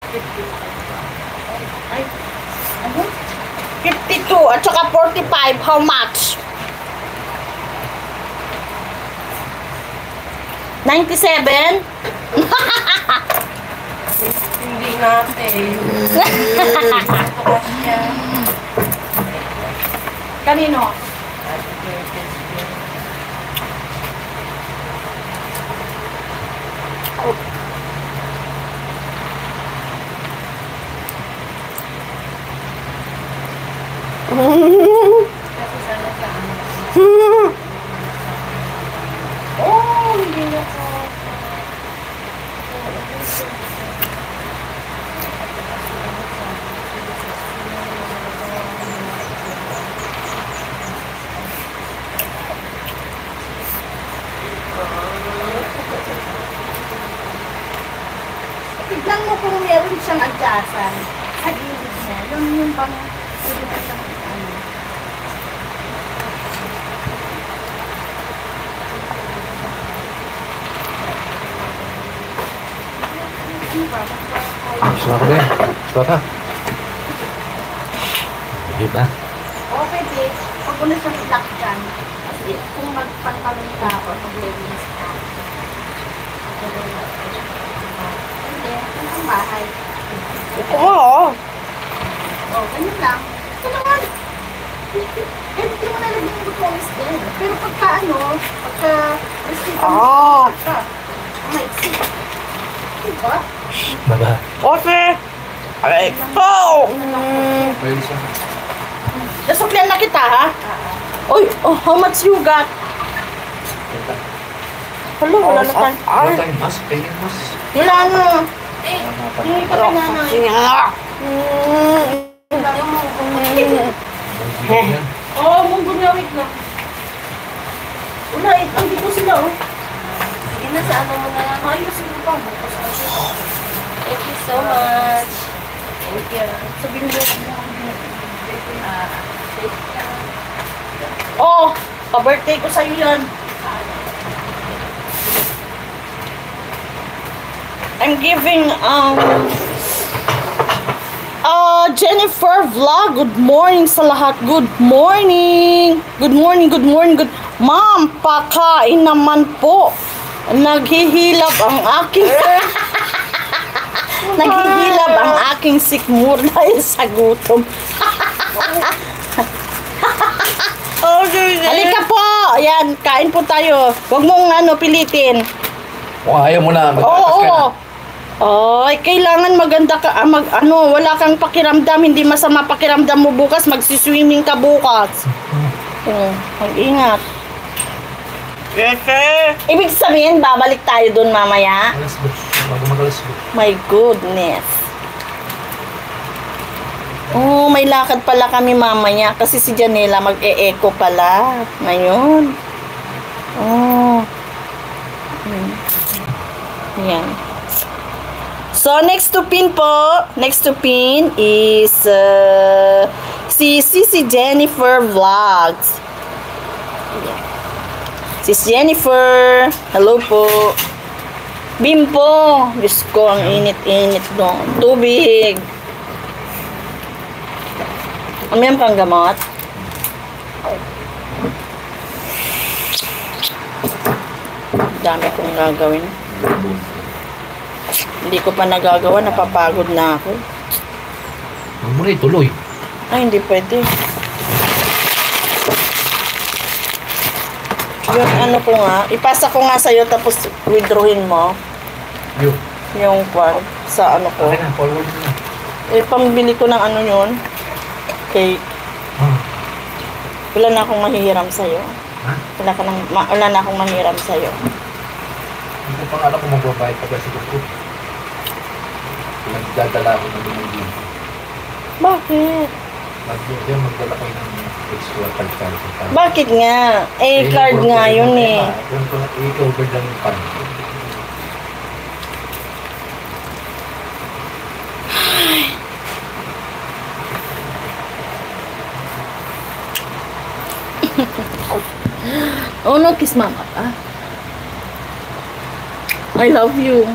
Ay, ano? 52 at saka 45. How much? 97? Hindi natin. Kanino? Oh, hindi na ko. Tignan mo kung meron siyang adyasan sa gilid niya. Yung bang pwede na siyang ano. Suka deh. Suka. Diba? O pwede, pag mo na siyang ilak dyan. Kasi kung magpantalon ka o mag-leggings ka. Hindi, ang bahay. Oo. O, ganyan lang. Ito naman. Hindi mo nalagyan yung butones din. Pero pagka ano, pagka receive Ah. ka, may exit. Diba? Baba. Okay. Aray ko. Pwede siya. Nasuklian na kita, ha? Oy, oh, how much you got? Hala, wala na tayo. Wala tayong mas. Pwede mas. Wala na. Hindi ka pa nanay. Yan. Oo, munggo niya, wait lang. Wala, andito sila, oh. Sige na, sa ano mo na lang. Ayusin mo pa. Thank you so much. Thank you. Sabihin mo. Oh, pa-birthday ko sa'yo yan. I'm giving, Jennifer Vlog, good morning sa lahat. Good morning. Good morning, good morning, good. Ma'am, pakain naman po. Naghihilab ang aking... Naghihilab ang aking sikmur dahil sa gutom. Halika po. Ayan, kain po tayo. Huwag mong pilitin. Kung ayaw mo na, magpatas ka na. Oo. Ay, kailangan maganda ka, wala kang pakiramdam, hindi masama pakiramdam mo bukas, magsiswimming ka bukas. Mag-ingat. Ibig sabihin, babalik tayo dun mamaya? Alas dos. Bago mag-alas dos. My goodness. Oh, may lakad pala kami mamaya kasi si Janela mag-e-eco pala ngayon. Oh. Yan. So, next to pin po, next to pin is si Jennifer Vlogs. Yan. Sis Jennifer, hello po. Bimpo, Diyos ko, ang init-init doon. Tubig. Amin pang gamot. Dami kong gagawin. Hindi ko pa nagagawa, napapagod na ako. Huwag mo na ituloy. Ay, hindi pwede. Yung ano ko nga, ipasa ko nga sa'yo tapos withdrawin mo Yun. yung kwan sa ano ko. Okay na, forward mo na. Eh, pambili ko ng ano yun. Cake. Wala na akong mahihiram sa'yo. Ha? Wala na akong mahihiram sa'yo. Hindi ko pang alam kung magbabayad pa ba si Kuko. Nagdadala ako ng lumugin. Bakit? Magdala ko ng extra pagkal. Bakit nga? Eh, card nga yun eh. Yung ko i-cover lang yung pan. Oh no, kiss mama pa. I love you.